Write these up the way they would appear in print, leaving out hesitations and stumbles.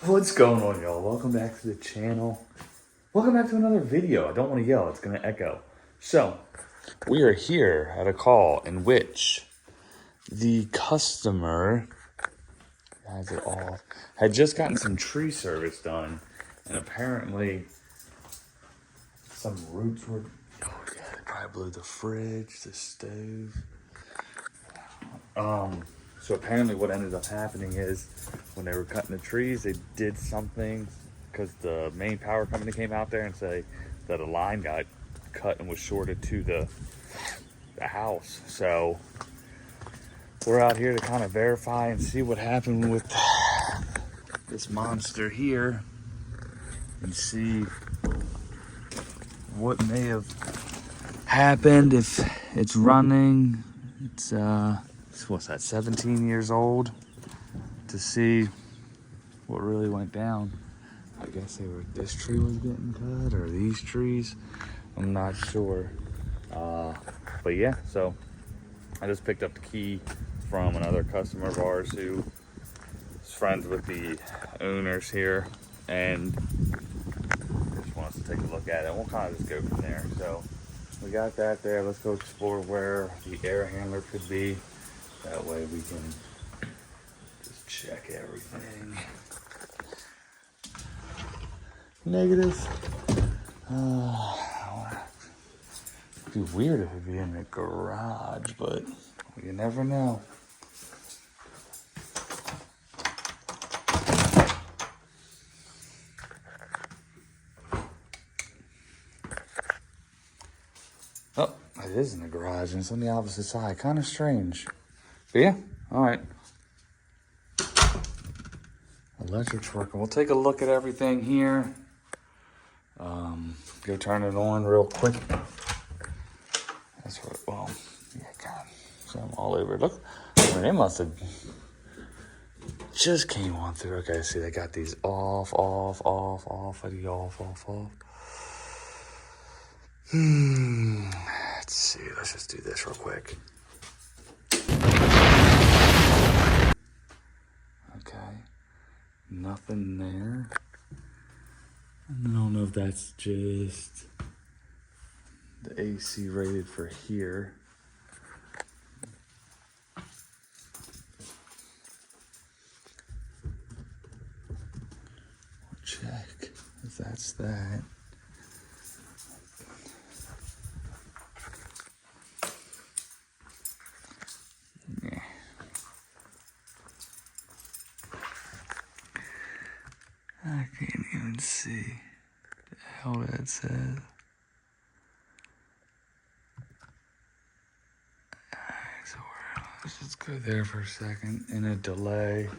What's going on, y'all? Welcome back to the channel. Welcome back to another video. I don't want to yell, it's going to echo. So, we are here at a call in which the customer has it all, had just gotten some tree service done, and apparently some roots were, oh yeah, they probably blew the fridge, the stove. So apparently what ended up happening is when they were cutting the trees, they did something because the main power company came out there and say that a line got cut and was shorted to the house. So we're out here to kind of verify and see what happened with this monster here and see what may have happened. If it's running, it's what's that, 17 years old, to see what really went down. I guess this tree was getting cut, or these trees, I'm not sure. But yeah, so I just picked up the key from another customer of ours who is friends with the owners here, and just wants to take a look at it. We'll kind of just go from there. So we got that there. Let's go explore where the air handler could be. That way we can just check everything. Negative. It'd be weird if it'd be in the garage, but you never know. Oh, it is in the garage, and it's on the opposite side. Kind of strange. But yeah, all right. Electric's working. We'll take a look at everything here. Go turn it on real quick. That's what, well, yeah, God, so I'm all over it. Look, I mean, they must have just came on through. Okay, see, they got these off. I do off. Let's see, let's just do this real quick. Okay, nothing there. I don't know if that's just the AC rated for here. We'll check if that's that. Yeah. I can't even see the hell that says. Alright, so let's just go there for a second in a delay.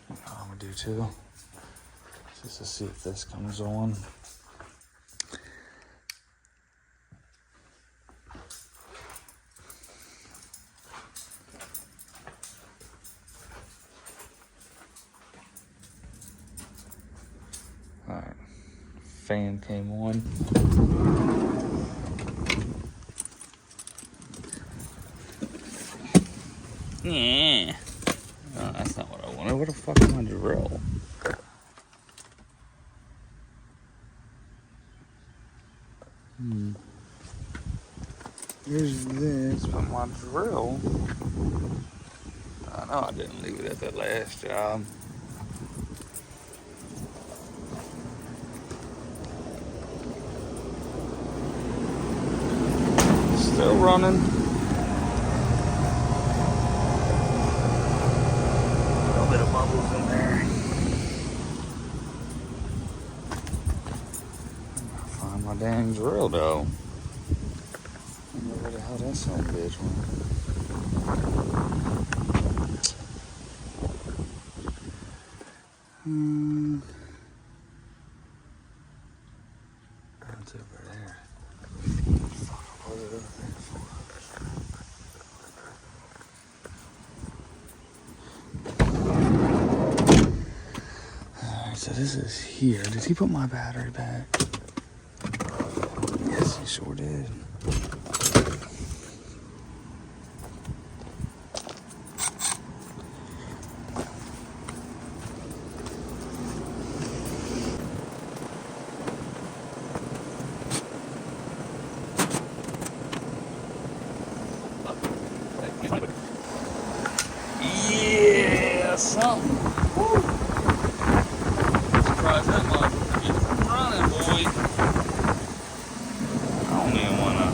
I'm gonna do too, just to see if this comes on. Alright, fan came on. Yeah. Oh, that's not what I wanted. What the fuck am I drill? Here's this, but my drill. I know I didn't leave it at that last job. Still running. A little bit of bubbles in there. I'll find my dang drill though. I don't know where the hell that son of a bitch went. It's over there. Fuck, I put it over there for. Alright, so this is here. Did he put my battery back? Yes, he sure did. Yeah, something. Woo. Surprised that motherfucker gets running, boy. I don't even wanna.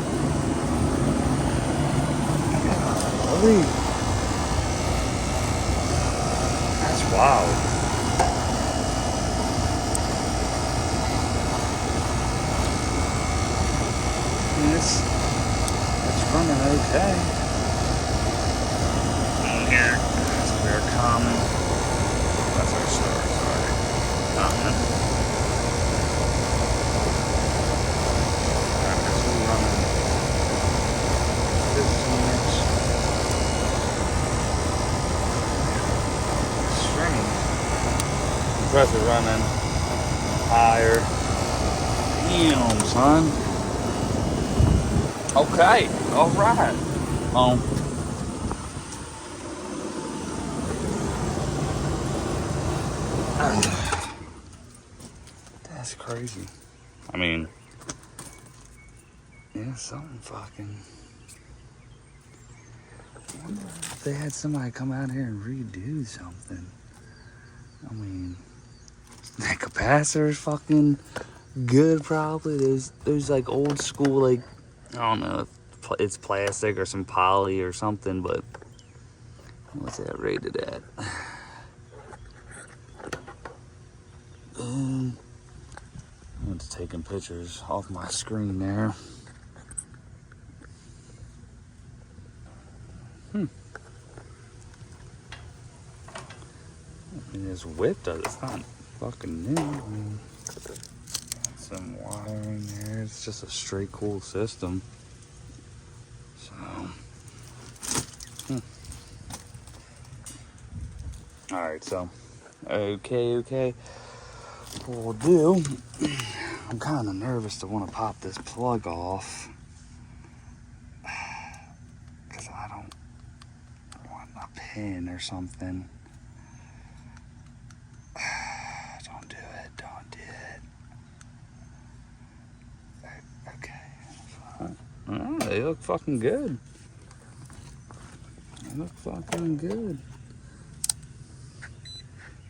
Golly. That's wild. It's running okay. On here, we're common. That's our star, sorry. Common. Alright, so we're running 15-inch. Strange. Compressor running higher. Damn, son. Okay, alright. That's crazy. I mean, yeah, something fucking. I wonder if they had somebody come out here and redo something. I mean, that capacitor's fucking good, probably. There's like old school, like, I don't know if it's plastic or some poly or something, but what's that rated at? I'm just taking pictures off my screen there. I mean, this whip does, it's not fucking new. I mean, some wiring there. It's just a straight cool system. So, all right. So, okay. What we'll do? I'm kind of nervous to want to pop this plug off because I don't want a pin or something. Don't do it. Okay. Oh, they look fucking good.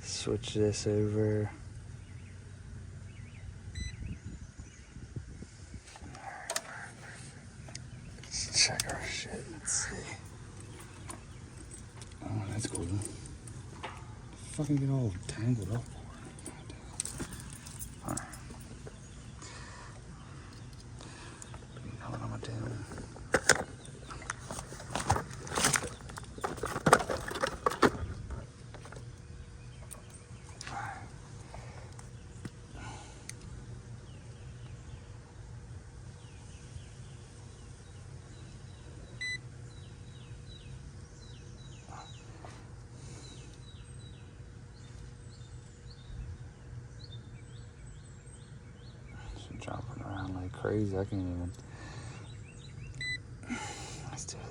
Switch this over. Let's check our shit. Let's see. Oh, that's cool. Fucking get all tangled up. Alright. You know what I'm gonna do? Jumping around like crazy. I can't even. Let's do it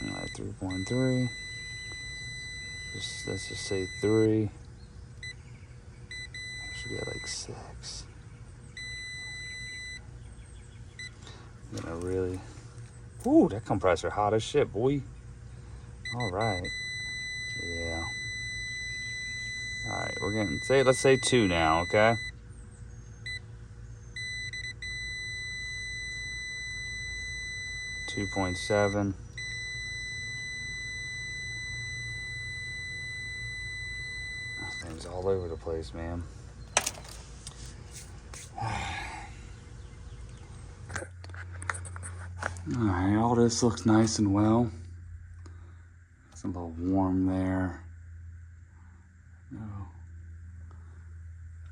then. All right, 3.3. Let's just say 3. Should be at like 6. I'm gonna really. Ooh, that compressor hot as shit, boy. All right. Yeah. All right, we're getting, let's say 2 now, okay? 2.7. Things all over the place, man. Alright, all this looks nice and well. It's a little warm there.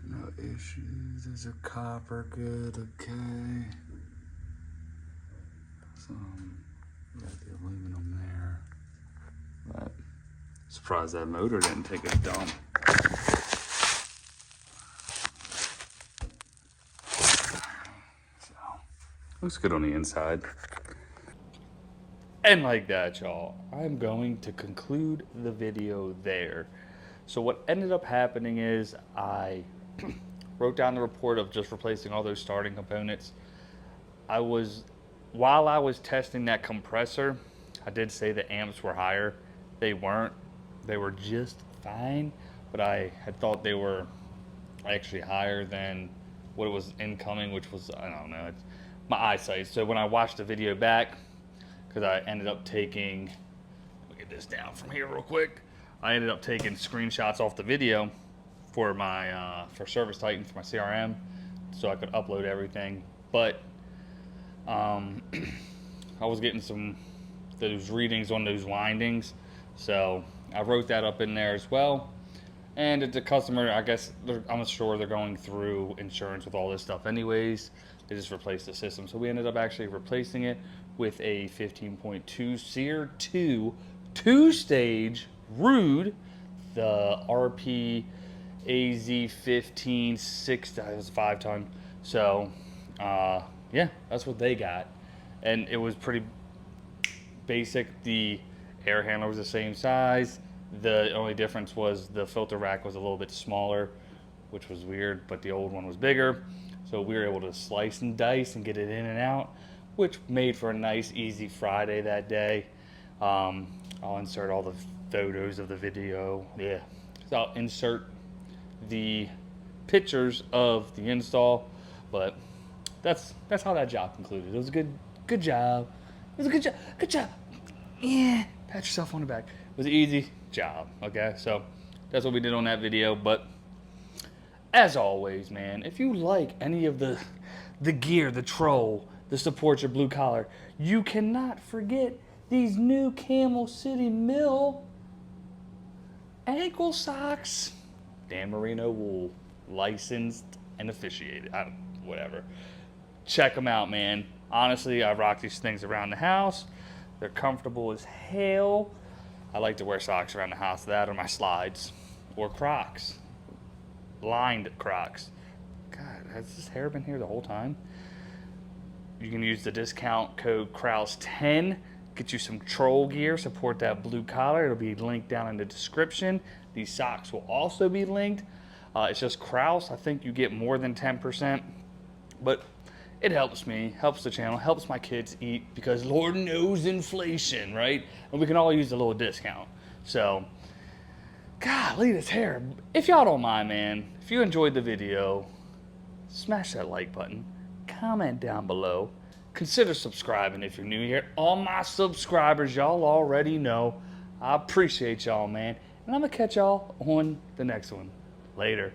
No issues. There's a copper, good, okay. Got the aluminum there. But surprised that motor didn't take a dump. So, looks good on the inside. And like that, y'all, I'm going to conclude the video there. So what ended up happening is I wrote down the report of just replacing all those starting components. While I was testing that compressor, I did say the amps were higher. They weren't. They were just fine, but I had thought they were actually higher than what it was incoming, which was, I don't know, it's my eyesight. So when I watched the video back, because I ended up taking, let me get this down from here real quick. I ended up taking screenshots off the video for my for Service Titan for my CRM, so I could upload everything. But I was getting those readings on those windings, so I wrote that up in there as well. And the customer, I guess, I'm sure they're going through insurance with all this stuff anyways. They just replaced the system. So we ended up actually replacing it with a 15.2 SEER 2 two-stage Rude, the RP AZ15 6, it was a 5-ton. So, yeah, that's what they got. And it was pretty basic. The air handler was the same size. The only difference was the filter rack was a little bit smaller, which was weird, but the old one was bigger. So we were able to slice and dice and get it in and out, which made for a nice, easy Friday that day. I'll insert all the photos of the video. Yeah. So I'll insert the pictures of the install, but that's how that job concluded. It was a good job. It was a good job. Good job. Yeah. Pat yourself on the back. It was an easy job. Okay, so that's what we did on that video. But as always, man, if you like any of the gear, the troll, the supports your blue collar, you cannot forget these new Camel City Mill ankle socks. Dan Marino wool, licensed and officiated. Whatever. Check them out, man. Honestly, I rock these things around the house. They're comfortable as hell. I like to wear socks around the house, that or my slides, or Crocs, lined Crocs. God, has this hair been here the whole time? You can use the discount code Krauss10, get you some troll gear, support that blue collar. It'll be linked down in the description. These socks will also be linked. It's just Krauss. I think you get more than 10%, but it helps me, helps the channel, helps my kids eat, because Lord knows inflation, right? And we can all use a little discount. So, golly, this hair. If y'all don't mind, man, if you enjoyed the video, smash that like button, comment down below, consider subscribing if you're new here. All my subscribers, y'all already know. I appreciate y'all, man. And I'm going to catch y'all on the next one. Later.